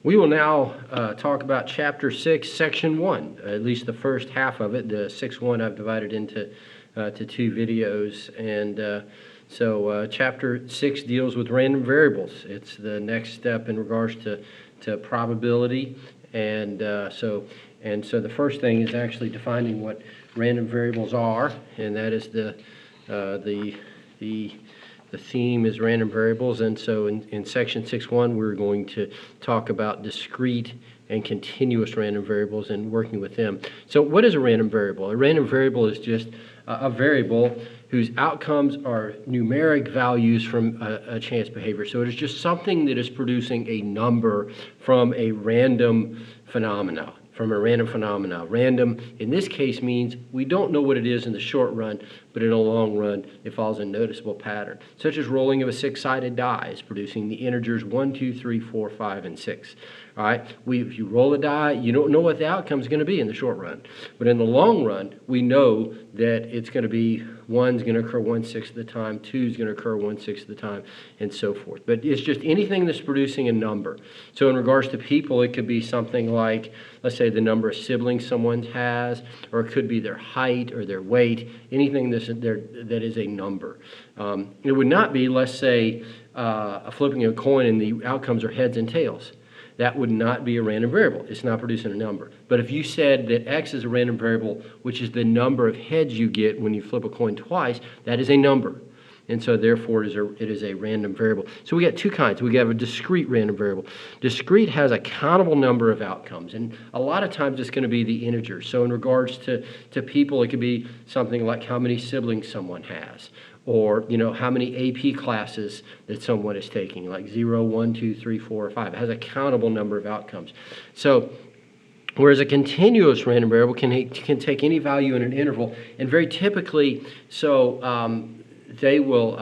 We will now talk about Chapter 6, Section 1, at least the first half of it. The 6.1 I've divided into to two videos. And so Chapter 6 deals with random variables. It's the next step in regards to probability. And so the first thing is actually defining what random variables are, and that is the theme is random variables. And so in Section 6.1, we're going to talk about discrete and continuous random variables and working with them. So what is a random variable? A random variable is just a variable whose outcomes are numeric values from a chance behavior. So it is just something that is producing a number from a random phenomena. Random, in this case, means we don't know what it is in the short run, but in the long run, it follows a noticeable pattern, such as rolling of a six-sided die is producing the integers 1, 2, 3, 4, 5, and 6. All right, if you roll a die, you don't know what the outcome is going to be in the short run. But in the long run, we know that it's going to be 1's going to occur 1/6 of the time, 2's going to occur 1/6 of the time, and so forth. But it's just anything that's producing a number. So in regards to people, it could be something like, let's say, the number of siblings someone has, or it could be their height or their weight, anything that is a number. It would not be, let's say, flipping a coin and the outcomes are heads and tails. That would not be a random variable. It's not producing a number. But if you said that x is a random variable, which is the number of heads you get when you flip a coin twice, that is a number. And so therefore it is a random variable. So we got two kinds. We have a discrete random variable. Discrete has a countable number of outcomes, and a lot of times it's going to be the integers. So in regards to people, it could be something like how many siblings someone has, or how many AP classes that someone is taking, like 0, 1, 2, 3, 4, or 5. It has a countable number of outcomes. So whereas a continuous random variable can take any value in an interval, and very typically, they will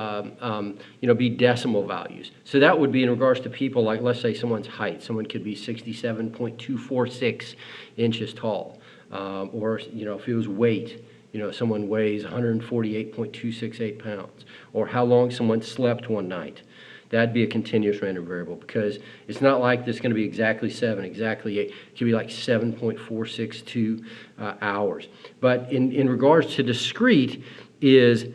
be decimal values. So that would be in regards to people, like let's say someone's height. Someone could be 67.246 inches tall. Or if it was weight, someone weighs 148.268 pounds. Or how long someone slept one night. That'd be a continuous random variable, because it's not like this going to be exactly 7, exactly 8. It could be like 7.462 hours. But in regards to discrete is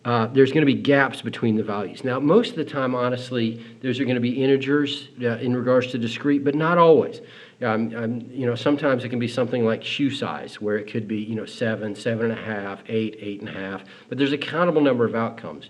there's going to be gaps between the values. Now, most of the time, honestly, there's going to be integers in regards to discrete, but not always. Sometimes it can be something like shoe size, where it could be 7, 7.5, 8, 8.5. But there's a countable number of outcomes.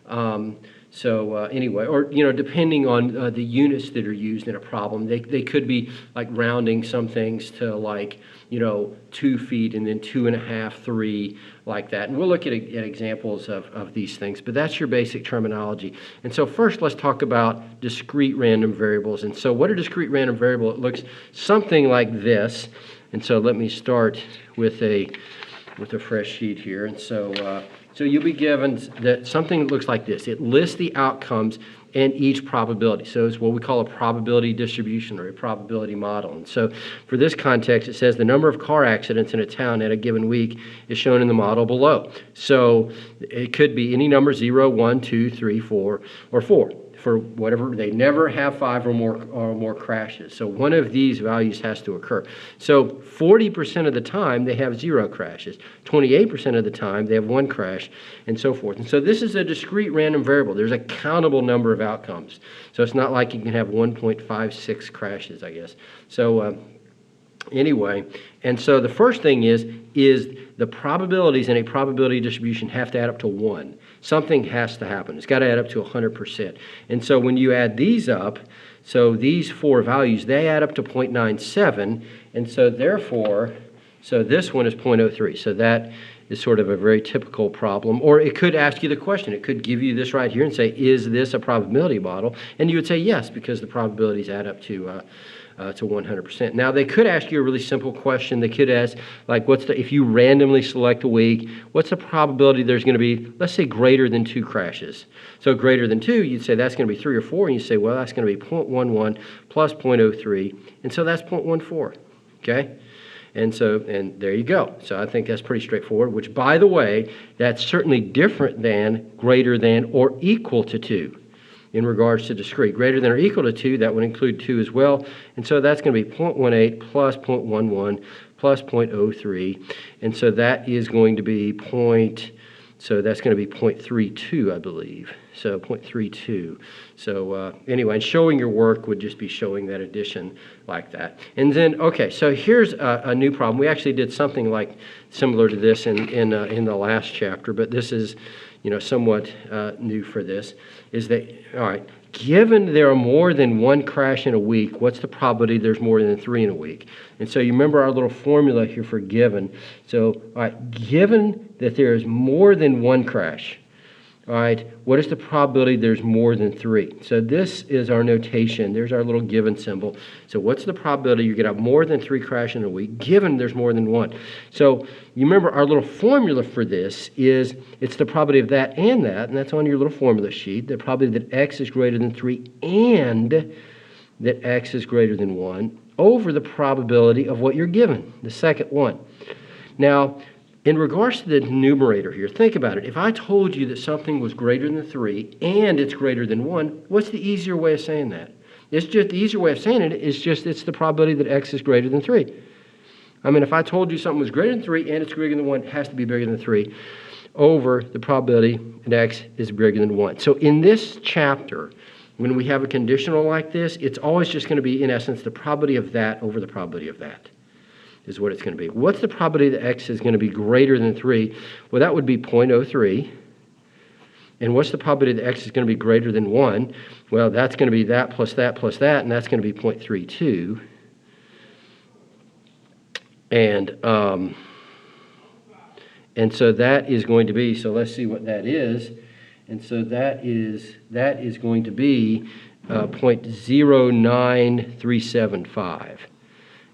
Anyway, or depending on the units that are used in a problem, they could be like rounding some things to like 2 feet and then 2.5, 3, like that. And we'll look at examples of these things, but that's your basic terminology. And so first, let's talk about discrete random variables. And so what a discrete random variable? It looks something like this. And so let me start with a fresh sheet here. And so you'll be given something that looks like this. It lists the outcomes and each probability. So it's what we call a probability distribution or a probability model. And so for this context, it says the number of car accidents in a town at a given week is shown in the model below. So it could be any number, 0, 1, 2, 3, 4, or 4. For whatever, they never have 5 or more crashes. So one of these values has to occur. So 40% of the time they have 0 crashes. 28% of the time they have 1 crash, and so forth. And so this is a discrete random variable. There's a countable number of outcomes. So it's not like you can have 1.56 crashes, I guess. So anyway, and so the first thing is the probabilities in a probability distribution have to add up to 1. Something has to happen. It's got to add up to 100%. And so when you add these up, so these 4 values, they add up to 0.97. And so therefore, this one is 0.03. So that is sort of a very typical problem. Or it could ask you the question. It could give you this right here and say, is this a probability model? And you would say yes, because the probabilities add up to 100%. Now, they could ask you a really simple question. They could ask, like, if you randomly select a week, what's the probability there's going to be, let's say, greater than 2 crashes? So greater than 2, you'd say that's going to be 3 or 4, and you say, well, that's going to be 0.11 plus 0.03, and so that's 0.14, okay? And there you go. So I think that's pretty straightforward, which, by the way, that's certainly different than, greater than, or equal to 2. in regards to discrete. Greater than or equal to 2, that would include 2 as well. And so that's going to be 0.18 plus 0.11 plus 0.03. And so that is going to be so that's going to be 0.32, I believe. So 0.32. So anyway, and showing your work would just be showing that addition like that. And then, okay, so here's a new problem. We actually did something like similar to this in the last chapter, but this is, somewhat new for this, is that, all right, given there are more than one crash in a week, what's the probability there's more than 3 in a week? And so you remember our little formula here for given. So, all right, given that there is more than one crash, all right, what is the probability there's more than 3? So this is our notation. There's our little given symbol. So what's the probability you're going to have more than 3 crashes in a week, given there's more than one? So you remember our little formula for this is it's the probability of that, and that's on your little formula sheet. The probability that x is greater than 3 and that x is greater than 1 over the probability of what you're given, the second one. Now, in regards to the numerator here, think about it. If I told you that something was greater than 3 and it's greater than 1, what's the easier way of saying that? It's just the easier way of saying it is just it's the probability that x is greater than 3. I mean, if I told you something was greater than 3 and it's greater than 1, it has to be bigger than 3 over the probability that x is bigger than 1. So in this chapter, when we have a conditional like this, it's always just going to be, in essence, the probability of that over the probability of that is what it's going to be. What's the probability that x is going to be greater than 3? Well, that would be 0.03. And what's the probability that x is going to be greater than 1? Well, that's going to be that, and that's going to be 0.32. And so that is going to be, so let's see what that is. And so that is going to be 0.09375.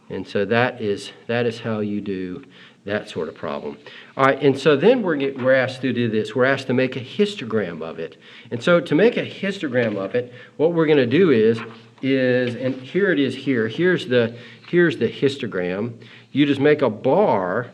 And so that is how you do that sort of problem. All right, and so then we're asked to do this. We're asked to make a histogram of it. And so to make a histogram of it, what we're going to do is, and here it is here. Here's the histogram. You just make a bar.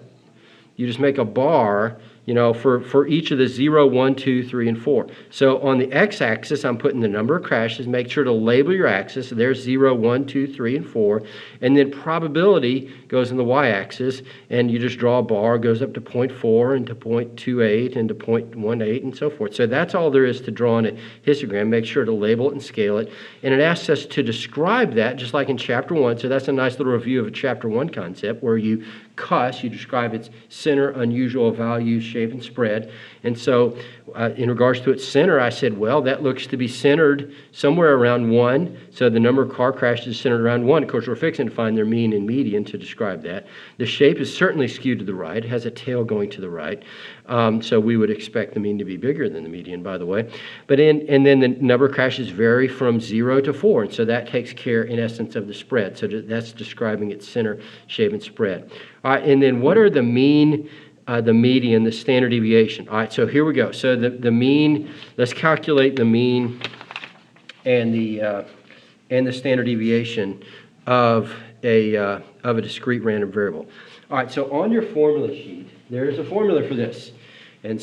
For each of the 0, 1, 2, 3, and 4. So on the x-axis, I'm putting the number of crashes. Make sure to label your axis. So there's 0, 1, 2, 3, and 4. And then probability goes on the y-axis, and you just draw a bar, goes up to 0.4 and to 0.28 and to 0.18 and so forth. So that's all there is to draw on a histogram. Make sure to label it and scale it. And it asks us to describe that, just like in Chapter 1. So that's a nice little review of a Chapter 1 concept where you describe its center, unusual value, shape, and spread. And so in regards to its center, I said, well, that looks to be centered somewhere around 1. So the number of car crashes is centered around 1. Of course, we're fixing to find their mean and median to describe that. The shape is certainly skewed to the right. It has a tail going to the right. So we would expect the mean to be bigger than the median, by the way. And then the number of crashes vary from 0 to 4. And so that takes care, in essence, of the spread. So that's describing its center, shape, and spread. All right, and then what are the mean, the median, the standard deviation? All right, so here we go. So the mean, let's calculate the mean and the standard deviation of a discrete random variable. All right, so on your formula sheet, there's a formula for this. And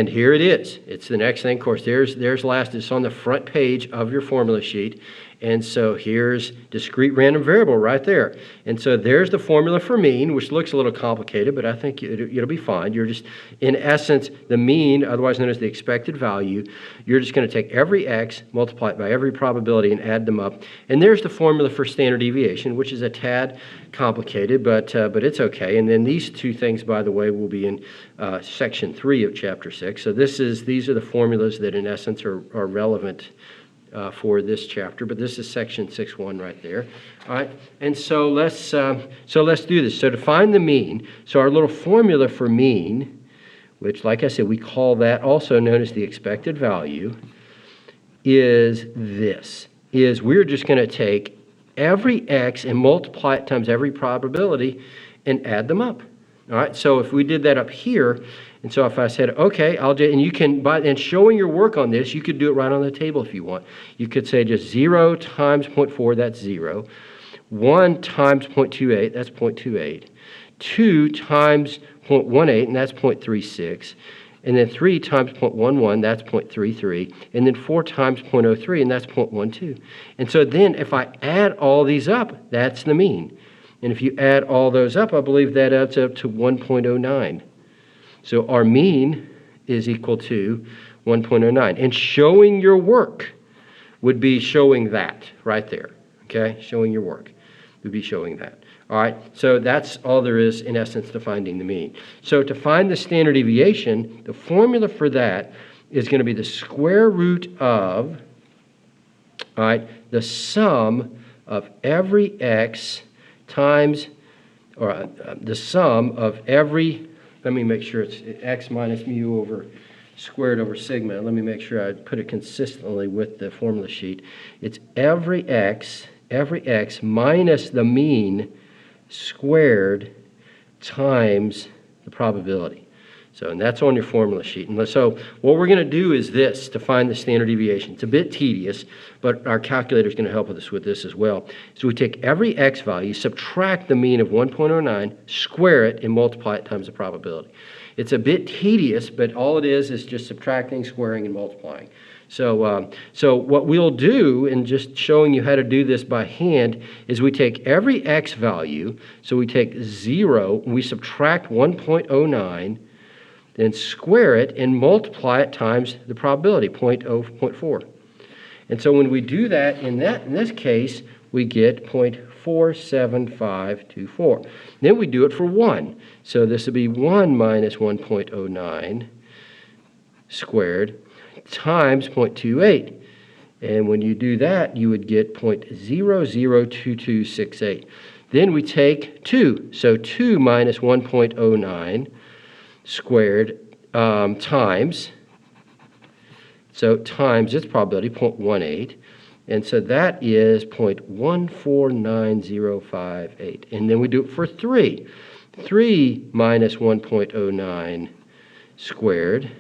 here it is. It's the next thing. Of course, there's last. It's on the front page of your formula sheet. And so here's discrete random variable right there. And so there's the formula for mean, which looks a little complicated, but I think it'll be fine. You're just, in essence, the mean, otherwise known as the expected value, you're just going to take every x, multiply it by every probability, and add them up. And there's the formula for standard deviation, which is a tad complicated, but it's okay. And then these two things, by the way, will be in section 3 of chapter 6. So these are the formulas that, in essence, are relevant for this chapter, but this is section 6.1 right there. All right, and so let's do this. So to find the mean, so our little formula for mean, which, like I said, we call that also known as the expected value, is this. We're just going to take every x and multiply it times every probability and add them up. All right, so if we did that up here, and so if I said, okay, and you can, and showing your work on this, you could do it right on the table if you want. You could say just 0 times 0.4, that's 0. 1 times 0.28, that's 0.28. 2 times 0.18, and that's 0.36. And then 3 times 0.11, that's 0.33. And then 4 times 0.03, and that's 0.12. And so then if I add all these up, that's the mean. And if you add all those up, I believe that adds up to 1.09. So our mean is equal to 1.09. And showing your work would be showing that right there. Okay? Showing your work would be showing that. All right? So that's all there is, in essence, to finding the mean. So to find the standard deviation, the formula for that is going to be the square root of, all right, the sum of every x times, or the sum of every, let me make sure it's x minus mu over squared over sigma. Let me make sure I put it consistently with the formula sheet. It's every x minus the mean squared times the probability. So, and that's on your formula sheet. And so what we're going to do is this to find the standard deviation. It's a bit tedious, but our calculator is going to help us with this as well. So we take every x value, subtract the mean of 1.09, square it, and multiply it times the probability. It's a bit tedious, but all it is just subtracting, squaring, and multiplying. So, so what we'll do, and just showing you how to do this by hand, is we take every x value, so we take 0, and we subtract 1.09, then square it and multiply it times the probability, 0.4. And so when we do that, in this case, we get 0.47524. Then we do it for 1. So this would be 1 minus 1.09 squared times 0.28. And when you do that, you would get 0.002268. Then we take 2. So 2 minus 1.09 squared times, so times its probability, 0.18. And so that is 0.149058. And then we do it for 3. 3 minus 1.09 squared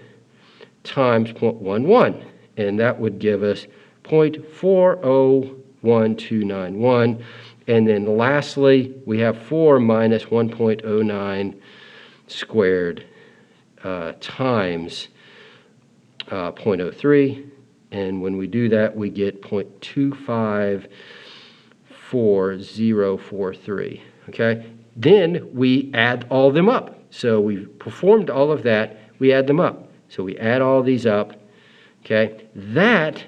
times 0.11. And that would give us 0.401291. And then lastly, we have 4 minus 1.09 squared times 0.03. And when we do that, we get 0.254043. Okay? Then we add all of them up. So we've performed all of that. We add them up. So we add all these up. Okay? That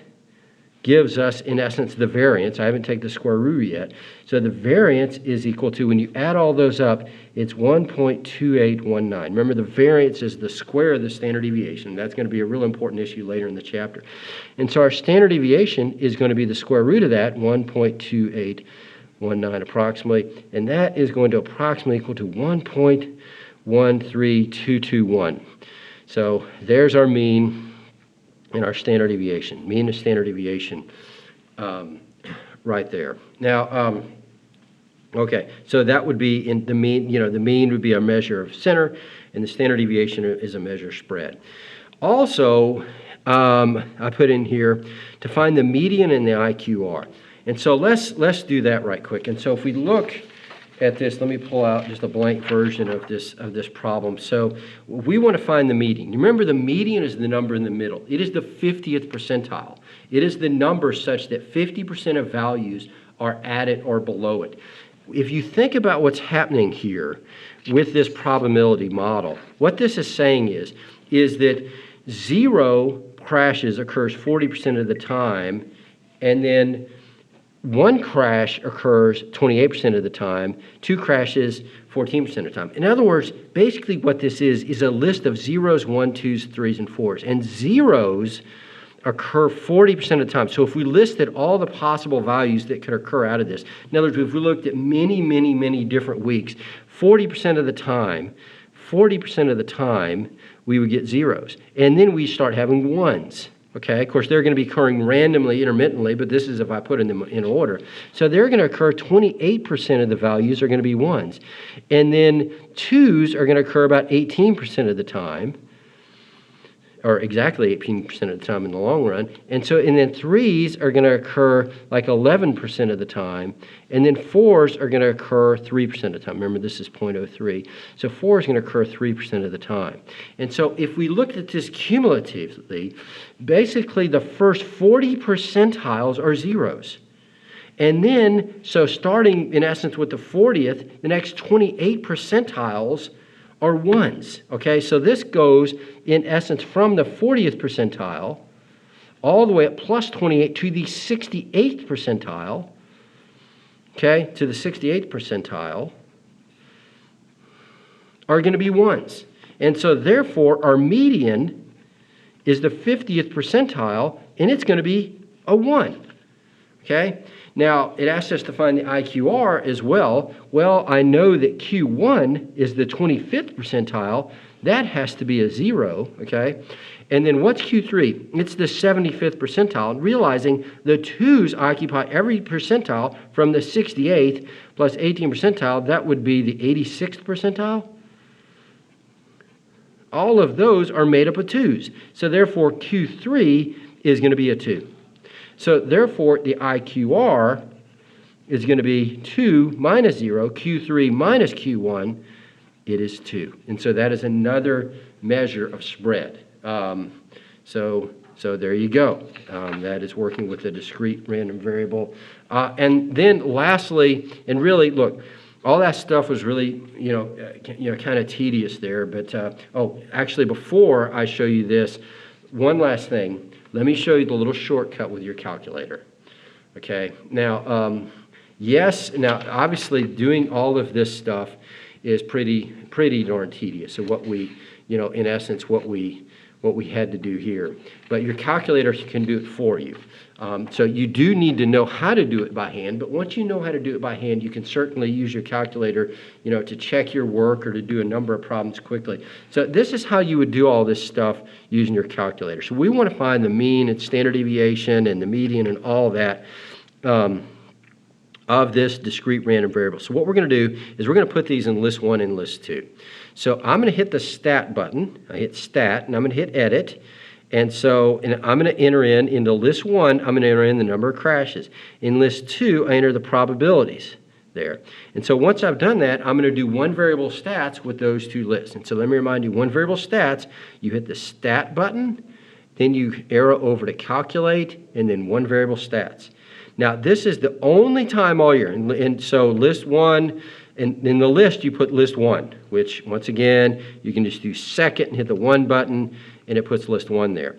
gives us, in essence, the variance. I haven't taken the square root yet. So the variance is equal to, when you add all those up, it's 1.2819. Remember, the variance is the square of the standard deviation. That's going to be a real important issue later in the chapter. And so our standard deviation is going to be the square root of that, 1.2819 approximately. And that is going to approximately equal to 1.13221. So there's our mean and our standard deviation, mean and standard deviation, right there. Now, okay, so that would be in the mean. The mean would be a measure of center, and the standard deviation is a measure of spread. Also, I put in here to find the median and the IQR, and so let's do that right quick. And so if we look at this, let me pull out just a blank version of this problem. So we want to find the median. Remember, the median is the number in the middle. It is the 50th percentile. It is the number such that 50% of values are at it or below it. If you think about what's happening here with this probability model, what this is saying is that 0 crashes occurs 40% of the time, and then 1 crash occurs 28% of the time, 2 crashes 14% of the time. In other words, basically what this is a list of 0s, 1s, 2s, 3s, and 4s. And 0s occur 40% of the time. So if we listed all the possible values that could occur out of this, in other words, if we looked at many, many, many different weeks, 40% of the time, we would get 0s. And then we start having 1s. Okay, of course, they're going to be occurring randomly, intermittently, but this is if I put them in order. So they're going to occur, 28% of the values are going to be 1s. And then 2s are going to occur about 18% of the time. or exactly 18% of the time in the long run. And then 3s are going to occur like 11% of the time, and then 4s are going to occur 3% of the time. Remember, this is 0.03. So 4 is going to occur 3% of the time. And so if we looked at this cumulatively, basically the first 40 percentiles are zeros. And then, so starting in essence with the 40th, the next 28 percentiles are ones. Okay, so this goes in essence from the 40th percentile all the way up plus 28 to the 68th percentile. Okay, to the 68th percentile are going to be ones. And so therefore our median is the 50th percentile, and it's going to be a 1. Okay? Now, it asks us to find the IQR as well. Well, I know that Q1 is the 25th percentile. That has to be a 0, okay? And then what's Q3? It's the 75th percentile. Realizing the 2's occupy every percentile from the 68th plus 18 percentile, that would be the 86th percentile. All of those are made up of 2's. So therefore, Q3 is going to be a 2. So therefore, the IQR is going to be 2 minus 0, Q3 minus Q1, it is 2. And so that is another measure of spread. So there you go. That is working with a discrete random variable. And then lastly, and really, look, all that stuff was really, kind of tedious there. But, actually, before I show you this, one last thing. Let me show you the little shortcut with your calculator. Okay, now, now obviously doing all of this stuff is pretty darn tedious. So what we, in essence, what we had to do here. But your calculator can do it for you. So you do need to know how to do it by hand, but once you know how to do it by hand, you can certainly use your calculator, to check your work or to do a number of problems quickly. So this is how you would do all this stuff using your calculator. So we want to find the mean and standard deviation and the median and all that of this discrete random variable. So what we're going to do is we're going to put these in list 1 and list 2. So I'm going to hit the stat button. I hit stat, and I'm going to hit edit. And I'm going to enter into list 1, I'm going to enter in the number of crashes. In list 2, I enter the probabilities there. And so once I've done that, I'm going to do one variable stats with those two lists. And so let me remind you, one variable stats, you hit the stat button, then you arrow over to calculate, and then one variable stats. Now, this is the only time all year. And so list 1, and in the list, you put list 1, which, once again, you can just do second and hit the 1 button, and it puts list 1 there.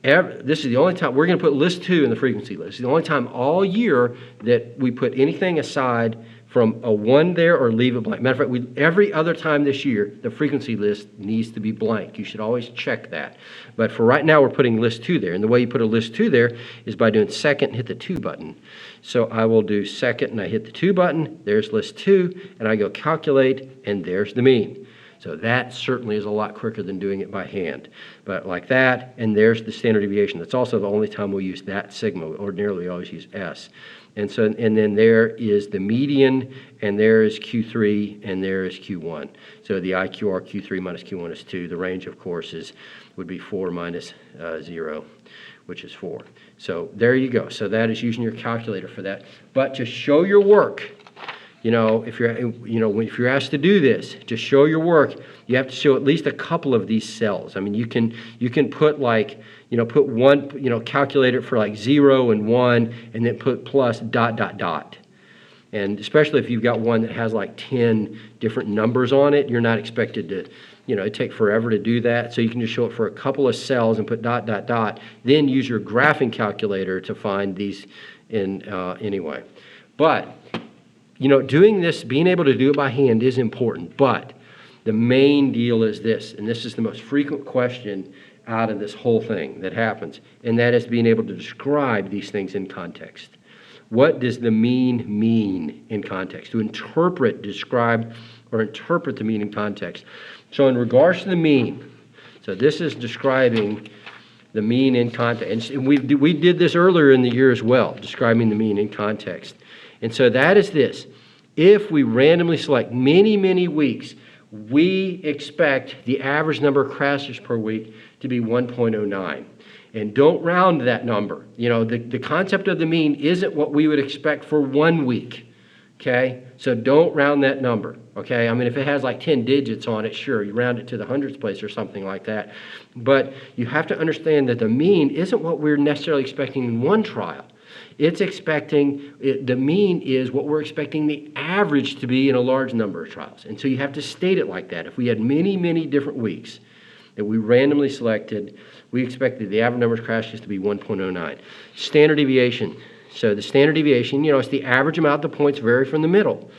This is the only time, we're going to put list 2 in the frequency list. It's the only time all year that we put anything aside from a 1 there or leave it blank. Matter of fact, every other time this year, the frequency list needs to be blank. You should always check that. But for right now, we're putting list 2 there. And the way you put a list 2 there is by doing second and hit the 2 button. So I will do second and I hit the 2 button. There's list 2, and I go calculate, and there's the mean. So that certainly is a lot quicker than doing it by hand. But like that, and there's the standard deviation. That's also the only time we'll use that sigma. Ordinarily, we always use S. And then there is the median, and there is Q3, and there is Q1. So the IQR Q3 minus Q1 is 2. The range, of course, would be 4 minus 0, which is 4. So there you go. So that is using your calculator for that. But to show your work, if you're asked to do this, to show your work, you have to show at least a couple of these cells. I mean, you can put put one, calculate it for like 0 and 1, and then put plus ... And especially if you've got one that has like 10 different numbers on it, you're not expected to, it'd take forever to do that. So you can just show it for a couple of cells and put ... Then use your graphing calculator to find these in anyway. But doing this, being able to do it by hand is important, but the main deal is this, and this is the most frequent question out of this whole thing that happens, and that is being able to describe these things in context. What does the mean mean in context? To describe, or interpret the mean in context. So in regards to the mean, so this is describing the mean in context, and we did this earlier in the year as well, describing the mean in context. And so that is this. If we randomly select many, many weeks, we expect the average number of crashes per week to be 1.09. And don't round that number. You know, the concept of the mean isn't what we would expect for 1 week. Okay, so don't round that number. Okay, I mean, if it has like 10 digits on it, sure, you round it to the hundredths place or something like that. But you have to understand that the mean isn't what we're necessarily expecting in one trial. It's the mean is what we're expecting the average to be in a large number of trials. And so you have to state it like that. If we had many, many different weeks that we randomly selected, we expected the average number of crashes to be 1.09. Standard deviation. So the standard deviation, it's the average amount the points vary from the middle.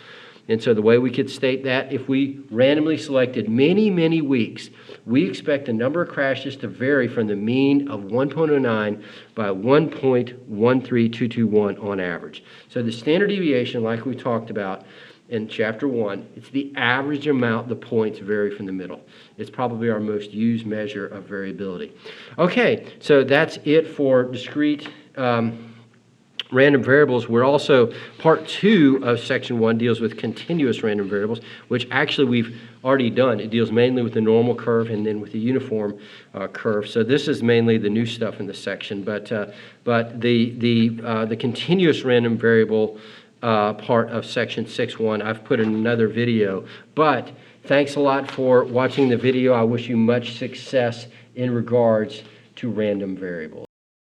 And so the way we could state that, if we randomly selected many, many weeks, we expect the number of crashes to vary from the mean of 1.09 by 1.13221 on average. So the standard deviation, like we talked about in Chapter 1, it's the average amount the points vary from the middle. It's probably our most used measure of variability. Okay, so that's it for discrete random variables. We're also, part 2 of section 1 deals with continuous random variables, which actually we've already done. It deals mainly with the normal curve and then with the uniform curve. So this is mainly the new stuff in this section. But the continuous random variable part of section 6.1, I've put in another video. But thanks a lot for watching the video. I wish you much success in regards to random variables.